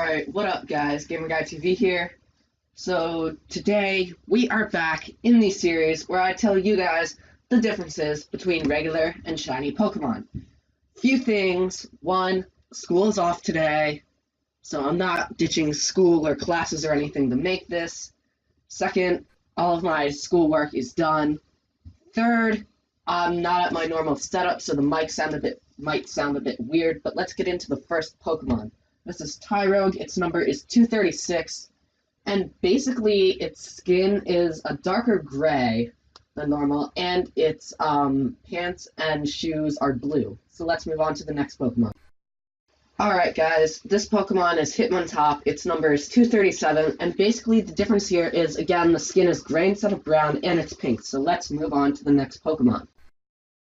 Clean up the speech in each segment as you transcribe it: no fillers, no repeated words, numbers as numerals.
Alright, what up guys? Gamer Guy TV here. So today we are back in the series where I tell you guys the differences between regular and shiny Pokemon. Few things. One, school is off today, so I'm not ditching school or classes or anything to make this. Second, all of my schoolwork is done. Third, I'm not at my normal setup, so the might sound a bit weird, but let's get into the first Pokemon. This is Tyrogue. Its number is 236, and basically its skin is a darker gray than normal, and its pants and shoes are blue. So let's move on to the next Pokemon. Alright guys, this Pokemon is Hitmontop. Its number is 237, and basically the difference here is, again, the skin is gray instead of brown, and it's pink. So let's move on to the next Pokemon.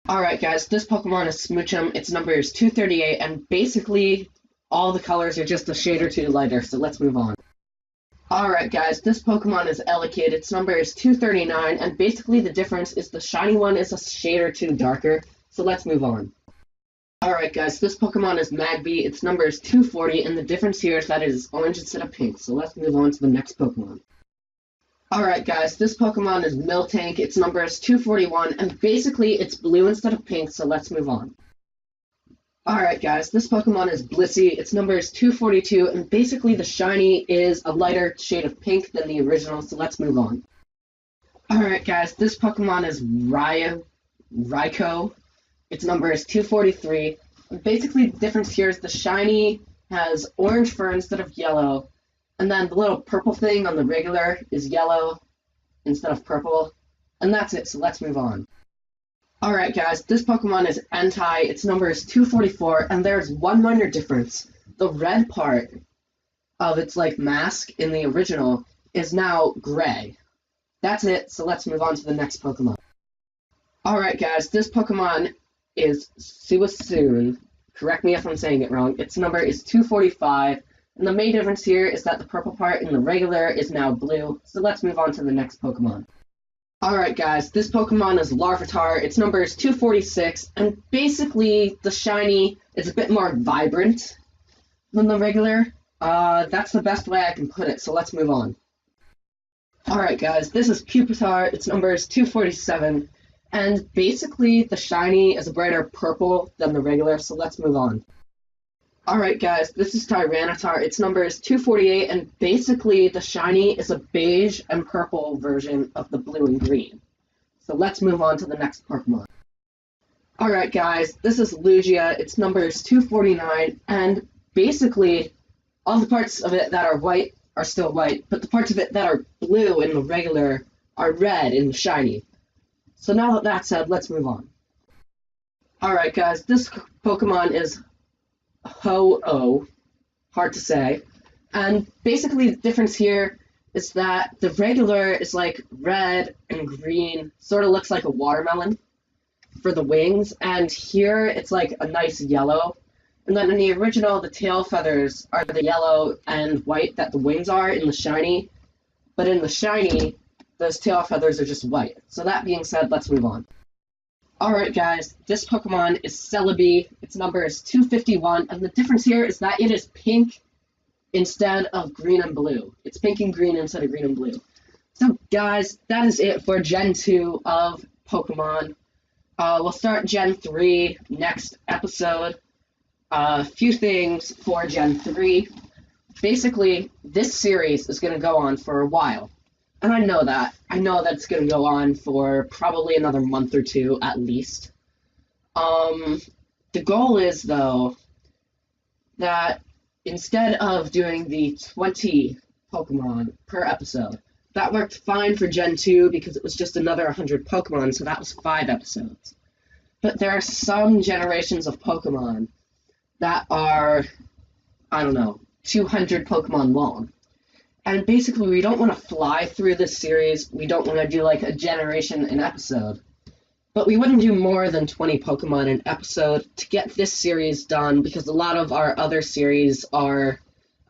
Alright guys, this Pokemon is Smoochum. Its number is 238, and basically all the colors are just a shade or two lighter, so let's move on. Alright guys, this Pokemon is Elekid. Its number is 239, and basically the difference is the shiny one is a shade or two darker, so let's move on. Alright guys, this Pokemon is Magby. Its number is 240, and the difference here is that it is orange instead of pink, so let's move on to the next Pokemon. Alright guys, this Pokemon is Miltank. Its number is 241, and basically it's blue instead of pink, so let's move on. Alright guys, this Pokemon is Blissey. Its number is 242, and basically the shiny is a lighter shade of pink than the original, so let's move on. Alright guys, this Pokemon is Raikou. Its number is 243. And basically the difference here is the shiny has orange fur instead of yellow, and then the little purple thing on the regular is yellow instead of purple, and that's it, so let's move on. Alright guys, this Pokemon is Entei. Its number is 244, and there's one minor difference. The red part of its mask in the original is now gray. That's it, so let's move on to the next Pokemon. Alright guys, this Pokemon is Suicune. Correct me if I'm saying it wrong. Its number is 245, and the main difference here is that the purple part in the regular is now blue, so let's move on to the next Pokemon. Alright guys, this Pokemon is Larvitar. Its number is 246, and basically the shiny is a bit more vibrant than the regular. That's the best way I can put it, so let's move on. Alright guys, this is Pupitar. Its number is 247, and basically the shiny is a brighter purple than the regular, so let's move on. Alright guys, this is Tyranitar. Its number is 248, and basically the shiny is a beige and purple version of the blue and green. So let's move on to the next Pokemon. Alright guys, this is Lugia. Its number is 249, and basically all the parts of it that are white are still white, but the parts of it that are blue in the regular are red in the shiny. So now that that's said, let's move on. Alright guys, this Pokemon is Ho-Oh, hard to say, and basically the difference here is that the regular is red and green, sort of looks like a watermelon for the wings, and here it's a nice yellow, and then in the original the tail feathers are the yellow and white that the wings are in the shiny, but in the shiny those tail feathers are just white. So that being said, let's move on. Alright guys, this Pokemon is Celebi. Its number is 251, and the difference here is that it is pink instead of green and blue. It's pink and green instead of green and blue. So guys, that is it for Gen 2 of Pokemon. We'll start Gen 3 next episode. A few things for Gen 3. Basically, this series is going to go on for a while. And I know that. I know that it's going to go on for probably another month or two, at least. The goal is, though, that instead of doing the 20 Pokemon per episode, that worked fine for Gen 2 because it was just another 100 Pokemon, so that was 5 episodes. But there are some generations of Pokemon that are, 200 Pokemon long. And basically, we don't want to fly through this series. We don't want to do a generation an episode. But we wouldn't do more than 20 Pokemon an episode to get this series done, because a lot of our other series are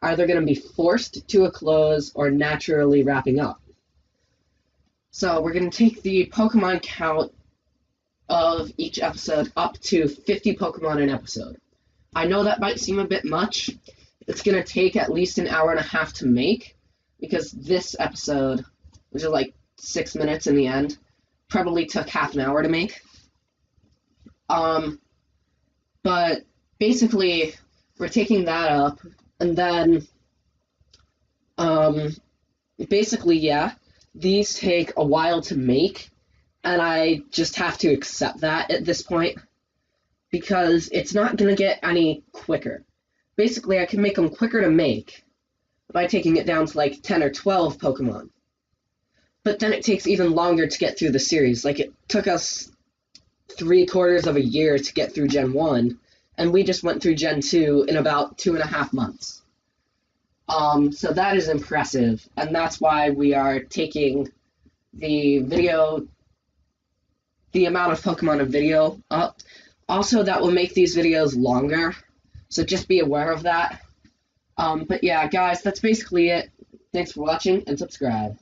either going to be forced to a close or naturally wrapping up. So we're going to take the Pokemon count of each episode up to 50 Pokemon an episode. I know that might seem a bit much. it's going to take at least an hour and a half to make, because this episode, which is like 6 minutes in the end, probably took half an hour to make. But basically, we're taking that up, and then, basically, yeah, these take a while to make, and I just have to accept that at this point, because it's not going to get any quicker. Basically, I can make them quicker to make by taking it down to like 10 or 12 Pokemon. But then it takes even longer to get through the series. Like, it took us 3/4 of a year to get through Gen 1, and we just went through Gen 2 in about 2.5 months. So that is impressive, and that's why we are taking the amount of Pokemon of video up. Also, that will make these videos longer, so just be aware of that. But yeah, guys, that's basically it. Thanks for watching, and subscribe.